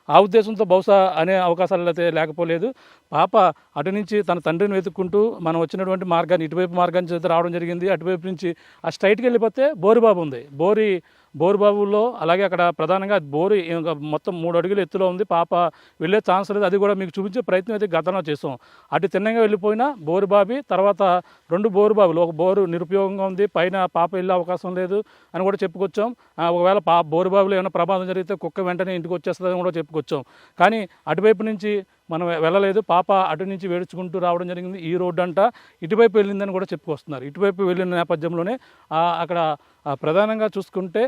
ఆ ఉద్దేశంతో బహుశా అనే అవకాశాలు అయితే లేకపోలేదు. పాప అటు నుంచి తన తండ్రిని వెతుక్కుంటూ మనం వచ్చినటువంటి మార్గాన్ని ఇటువైపు మార్గాన్ని చేత రావడం జరిగింది. అటువైపు నుంచి ఆ స్ట్రైట్కి వెళ్ళిపోతే బోరుబాబు ఉంది. బోరుబాబులో అలాగే అక్కడ ప్రధానంగా బోరు మొత్తం 3 అడుగుల ఎత్తులో ఉంది. పాప వెళ్ళే ఛాన్స్ లేదు. అది కూడా మీకు చూపించే ప్రయత్నం అయితే గతంలో చేసాం. అటు తిన్నంగా వెళ్ళిపోయినా బోరుబాబి, తర్వాత 2 బోరుబాబులు, ఒక బోరు నిరుపయోగంగా ఉంది, పైన పాప వెళ్ళే అవకాశం లేదు అని కూడా చెప్పుకొచ్చాం. ఒకవేళ బోరుబాబులో ఏమైనా ప్రమాదం జరిగితే కుక్క వెంటనే ఇంటికి వచ్చేస్తుందని కూడా చెప్పుకొచ్చాం. కానీ అటువైపు నుంచి మనం వెళ్ళలేదు. పాప అటు నుంచి వేడుచుకుంటూ రావడం జరిగింది. ఈ రోడ్డు అంట ఇటువైపు వెళ్ళిందని కూడా చెప్పుకొస్తున్నారు. ఇటువైపు వెళ్ళిన నేపథ్యంలోనే అక్కడ ప్రధానంగా చూసుకుంటే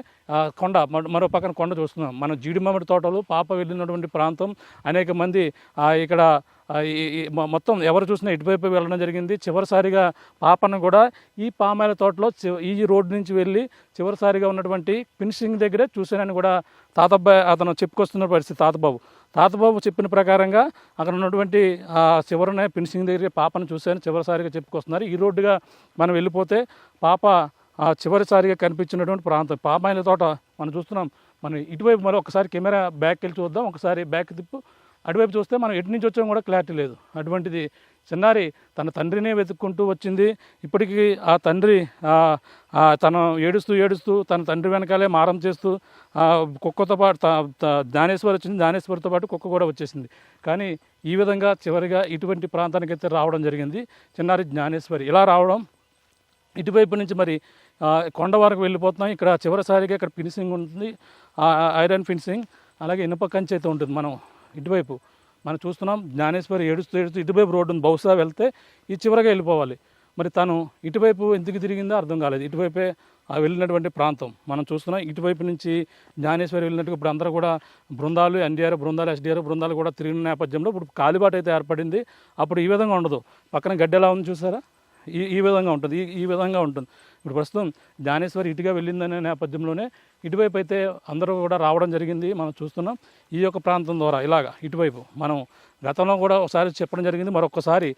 కొండ, మరో పక్కన కొండ చూస్తున్నాం. మనం జీడి మామిడి తోటలు, పాప వెళ్ళినటువంటి ప్రాంతం, అనేక మంది ఇక్కడ మొత్తం ఎవరు చూసినా ఇటువైపు వెళ్ళడం జరిగింది. చివరిసారిగా పాపను కూడా ఈ పామాయిల తోటలో ఈ రోడ్డు నుంచి వెళ్ళి చివరిసారిగా ఉన్నటువంటి ఫినిషింగ్ దగ్గరే చూశానని కూడా తాతబ్బాయి అతను చెప్పుకొస్తున్న పరిస్థితి. తాతబాబు చెప్పిన ప్రకారంగా అక్కడ ఉన్నటువంటి చివరనే ఫినిషింగ్ దగ్గర పాపను చూశాను చివరిసారిగా చెప్పుకొస్తున్నారు. ఈ రోడ్డుగా మనం వెళ్ళిపోతే పాప చివరిసారిగా కనిపించినటువంటి ప్రాంతం పామాయిల తోట మనం చూస్తున్నాం. మనం ఇటువైపు మరి ఒకసారి కెమెరా బ్యాక్ వెళ్ళి చూద్దాం. ఒకసారి బ్యాక్ తిప్పు. అటువైపు చూస్తే మనం ఎటు నుంచి వచ్చామో కూడా క్లారిటీ లేదు. అటువంటిది చిన్నారి తన తండ్రినే వెతుక్కుంటూ వచ్చింది. ఇప్పటికీ ఆ తండ్రి తను ఏడుస్తూ తన తండ్రి వెనకాలే మారం చేస్తూ కుక్కతో పాటు జ్ఞానేశ్వరి వచ్చింది. జ్ఞానేశ్వరితో పాటు కుక్క కూడా వచ్చేసింది. కానీ ఈ విధంగా చివరిగా ఇటువంటి ప్రాంతానికైతే రావడం జరిగింది చిన్నారి జ్ఞానేశ్వరి. ఇలా రావడం ఇటువైపు నుంచి మరి కొండ వరకు వెళ్ళిపోతున్నాం. ఇక్కడ చివరిసారిగా ఇక్కడ ఫినిషింగ్ ఉంటుంది, ఐరన్ ఫినిషింగ్, అలాగే ఇనుప కంచె అయితే ఉంటుంది. మనం ఇటువైపు మనం చూస్తున్నాం. జ్ఞానేశ్వరి ఏడుస్తూ ఇటువైపు రోడ్డు ఉంది. బహుశా వెళ్తే ఈ చివరగా వెళ్ళిపోవాలి. మరి తను ఇటువైపు ఎందుకు తిరిగిందో అర్థం కాలేదు. ఇటువైపే వెళ్ళినటువంటి ప్రాంతం మనం చూస్తున్నాం. ఇటువైపు నుంచి జ్ఞానేశ్వరి వెళ్ళినట్టు ఇప్పుడు అందరూ కూడా బృందాలు, ఎన్డీఆర్ బృందాలు, ఎస్డీఆర్ బృందాలు కూడా తిరిగిన నేపథ్యంలో ఇప్పుడు కాలిబాట అయితే ఏర్పడింది. అప్పుడు ఈ విధంగా ఉండదు. పక్కన గడ్డి ఎలా ఉంది చూసారా, ఈ విధంగా ఉంటుంది, ఈ విధంగా ఉంటుంది. ఇప్పుడు ప్రస్తుతం జ్ఞానేశ్వరి ఇటుగా వెళ్ళిందనే నేపథ్యంలోనే ఇటువైపు అయితే అందరూ కూడా రావడం జరిగింది. మనం చూస్తున్నాం ఈ యొక్క ప్రాంతం ద్వారా ఇలాగా ఇటువైపు. మనం గతంలో కూడా ఒకసారి చెప్పడం జరిగింది. మరొకసారి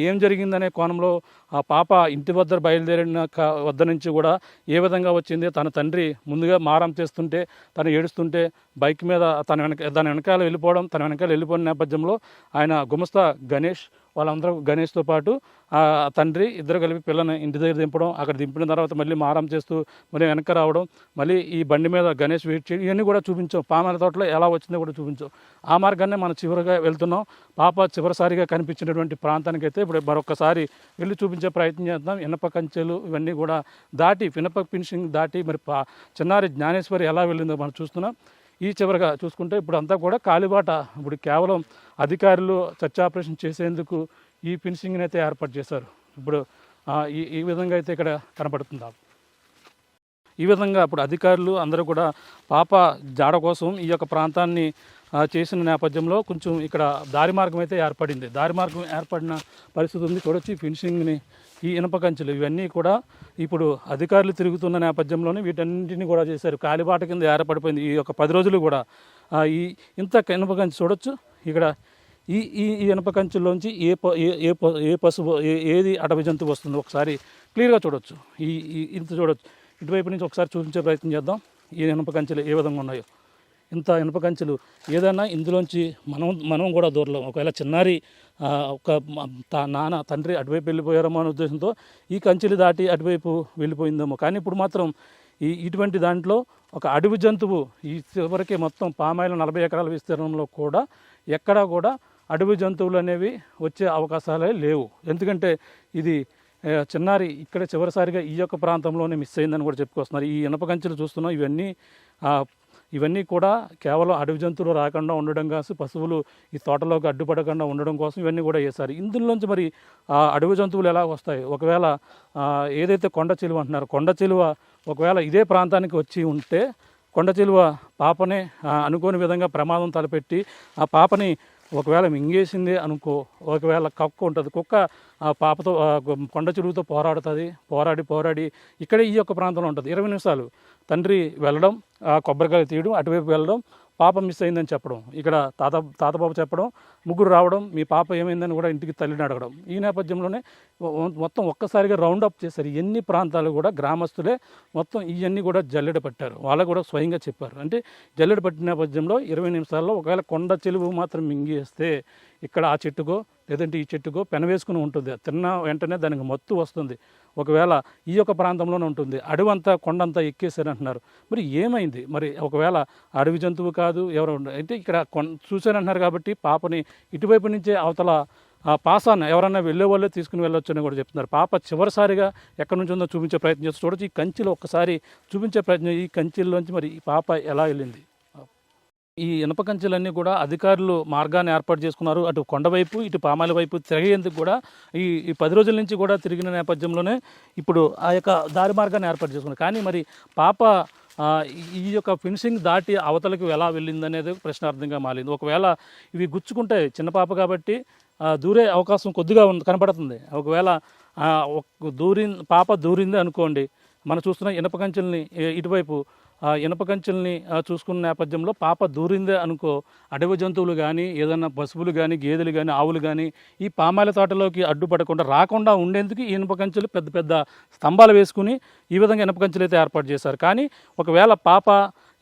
ఏం జరిగిందనే కోణంలో ఆ పాప ఇంటి వద్ద బయలుదేరిన వద్ద నుంచి కూడా ఏ విధంగా వచ్చింది, తన తండ్రి ముందుగా మారం చేస్తుంటే తను ఏడుస్తుంటే బైక్ మీద దాని వెనకాల వెళ్ళిపోయిన నేపథ్యంలో ఆయన గుమస్తా గణేష్ వాళ్ళందరూ గణేష్తో పాటు తండ్రి ఇద్దరు కలిపి పిల్లని ఇంటి దగ్గర దింపడం, అక్కడ దింపిన తర్వాత మళ్ళీ మారం చేస్తూ మళ్ళీ వెనక రావడం, మళ్ళీ ఈ బండి మీద గణేష్ వెయిట్ చేయడం, ఇవన్నీ కూడా చూపించాం. పామాయిల తోటలో ఎలా వచ్చిందో కూడా చూపించాం. ఆ మార్గాన్ని మనం చివరిగా వెళ్తున్నాం. పాప చివరిసారిగా కనిపించినటువంటి ప్రాంతానికైతే ఇప్పుడు మరొకసారి వెళ్ళి చూపించే ప్రయత్నం చేద్దాం. ఇనప కంచెలు ఇవన్నీ కూడా దాటి ఇనప ఫినిషింగ్ దాటి మరి చిన్నారి జ్ఞానేశ్వరి ఎలా వెళ్ళిందో మనం చూస్తున్నాం. ఈ చివరిగా చూసుకుంటే ఇప్పుడు అంతా కూడా కాలిబాట. ఇప్పుడు కేవలం అధికారులు చర్చ ఆపరేషన్ చేసేందుకు ఈ ఫినిషింగ్ని అయితే ఏర్పాటు చేశారు. ఇప్పుడు ఈ విధంగా అయితే ఇక్కడ కనపడుతుంది. ఈ విధంగా ఇప్పుడు అధికారులు అందరూ కూడా పాప జాడ కోసం ఈ యొక్క ప్రాంతాన్ని చేసిన నేపథ్యంలో కొంచెం ఇక్కడ దారి మార్గం అయితే ఏర్పడింది. దారి మార్గం ఏర్పడిన పరిస్థితి ఉంది. చూడొచ్చి ఫినిషింగ్ని, ఈ ఇనప కంచెలు ఇవన్నీ కూడా ఇప్పుడు అధికారులు తిరుగుతున్న నేపథ్యంలోనే వీటన్నింటినీ కూడా చేశారు. కాలిబాట కింద ఏర్పడిపోయింది ఈ యొక్క 10 రోజులు కూడా. ఇంత ఇనప కంచె చూడొచ్చు. ఇక్కడ ఈ ఇనప కంచెల్లోంచి ఏ పశువు ఏది అటవీ జంతువు వస్తుందో ఒకసారి క్లియర్గా చూడొచ్చు. ఇంత చూడొచ్చు. ఇటువైపు నుంచి ఒకసారి చూపించే ప్రయత్నం చేద్దాం. ఈ ఇనప కంచెలు ఏ విధంగా ఉన్నాయో ఇంత ఇనుప కంచెలు ఏదైనా ఇందులోంచి మనం కూడా దూరలేం. ఒకవేళ చిన్నారి ఒక నాన్న తండ్రి అటువైపు వెళ్ళిపోయారేమో అనే ఉద్దేశంతో ఈ కంచెలు దాటి అటువైపు వెళ్ళిపోయిందేమో. కానీ ఇప్పుడు మాత్రం ఇటువంటి దాంట్లో ఒక అడవి జంతువు ఈ చివరికి మొత్తం పామాయిల్ 40 ఎకరాల విస్తీర్ణంలో కూడా ఎక్కడా కూడా అడవి జంతువులు అనేవి వచ్చే అవకాశాలే లేవు. ఎందుకంటే ఇది చిన్నారి ఇక్కడ చివరిసారిగా ఈ యొక్క ప్రాంతంలోనే మిస్ అయిందని కూడా చెప్పుకొస్తున్నారు. ఈ ఇనప కంచెలు చూస్తున్నాం, ఇవన్నీ కూడా కేవలం అడవి జంతువులు రాకుండా ఉండడం కోసం, పశువులు ఈ తోటలోకి అడ్డుపడకుండా ఉండడం కోసం ఇవన్నీ కూడా వేశారు. ఇందులోంచి మరి అడవి జంతువులు ఎలా వస్తాయి? ఒకవేళ ఏదైతే కొండ చిలువ అంటున్నారో, కొండ చిలువ ఒకవేళ ఇదే ప్రాంతానికి వచ్చి ఉంటే కొండ చిలువ పాపనే అనుకోని విధంగా ప్రమాదం తలపెట్టి ఆ పాపని ఒకవేళ మింగేసింది అనుకో, ఒకవేళ కుక్క ఉంటుంది, కుక్క ఆ పాపతో కొండ చిలువతో పోరాడి ఇక్కడే ఈ యొక్క ప్రాంతంలో ఉంటుంది. 20 నిమిషాలు తండ్రి వెళ్ళడం, కొబ్బరికాయ తీయడం, అటువైపు వెళ్ళడం, పాప మిస్ అయిందని చెప్పడం, ఇక్కడ తాతబాబు చెప్పడం, ముగ్గురు రావడం, మీ పాప ఏమైందని కూడా ఇంటికి తల్లిని అడగడం. ఈ నేపథ్యంలోనే మొత్తం ఒక్కసారిగా రౌండప్ చేశారు. ఎన్ని ప్రాంతాలు కూడా గ్రామస్తులే మొత్తం ఇవన్నీ కూడా జల్లెడ పట్టారు. వాళ్ళకు కూడా స్వయంగా చెప్పారు. అంటే జల్లెడ పట్టిన నేపథ్యంలో 20 నిమిషాల్లో ఒకవేళ కొండ చెలువు మాత్రం మింగేస్తే ఇక్కడ ఆ చెట్టుకో లేదంటే ఈ చెట్టుకో పెనవేసుకుని ఉంటుంది. తిన్న వెంటనే దానికి మత్తు వస్తుంది. ఒకవేళ ఈ యొక్క ప్రాంతంలోనే ఉంటుంది. అడవంతా కొండంతా ఎక్కేసారంటున్నారు. మరి ఏమైంది? మరి ఒకవేళ అడవి జంతువు కాదు ఎవరు అయితే ఇక్కడ చూశారంటున్నారు కాబట్టి పాపని ఇటువైపు నుంచే అవతల పాసాన్ని ఎవరన్నా వెళ్ళే వాళ్ళే తీసుకుని వెళ్ళొచ్చు అని కూడా చెప్తున్నారు. పాప చివరిసారిగా ఎక్కడి నుంచి ఉందో చూపించే ప్రయత్నం చేస్తూ చూడొచ్చు. ఈ కంచెలో ఒక్కసారి చూపించే ప్రయత్నం, ఈ కంచెల్లోంచి మరి ఈ పాప ఎలా వెళ్ళింది? ఈ ఇనప కంచెలన్నీ కూడా అధికారులు మార్గాన్ని ఏర్పాటు చేసుకున్నారు. అటు కొండవైపు ఇటు పామాల వైపు తిరిగేందుకు కూడా ఈ 10 రోజుల నుంచి కూడా తిరిగిన నేపథ్యంలోనే ఇప్పుడు ఆ యొక్క దారి మార్గాన్ని ఏర్పాటు చేసుకున్నారు. కానీ మరి పాప ఈ యొక్క ఫినిషింగ్ దాటి అవతలకు ఎలా వెళ్ళిందనేది ప్రశ్నార్థంగా మారింది. ఒకవేళ ఇవి గుచ్చుకుంటే చిన్న పాప కాబట్టి దూరే అవకాశం కొద్దిగా కనపడుతుంది. ఒకవేళ పాప దూరింది అనుకోండి, మనం చూస్తున్న ఇనప కంచెల్ని ఇటువైపు ఇనప కంచెల్ని చూసుకున్న నేపథ్యంలో పాప దూరిందే అనుకో, అడవి జంతువులు కానీ ఏదైనా పశువులు కానీ గేదెలు కానీ ఆవులు కానీ ఈ పామాయిల తోటలోకి అడ్డుపడకుండా రాకుండా ఉండేందుకు ఈ ఇనప కంచెలు పెద్ద పెద్ద స్తంభాలు వేసుకుని ఈ విధంగా ఇనప కంచెలు అయితే ఏర్పాటు చేశారు. కానీ ఒకవేళ పాప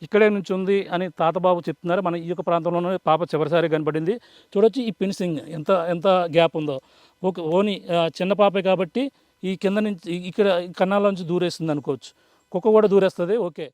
ఇక్కడే నుంచి ఉంది అని తాతబాబు చెప్తున్నారు. మన ఈ యొక్క ప్రాంతంలోనే పాప చివరిసారి కనబడింది. చూడొచ్చు ఈ ఫినిషింగ్ ఎంత గ్యాప్ ఉందో. ఓని చిన్న పాపే కాబట్టి ఈ కింద నుంచి ఇక్కడ కన్నాల నుంచి దూరేస్తుంది అనుకోవచ్చు. కుక్క కూడా దూరేస్తుంది. ఓకే.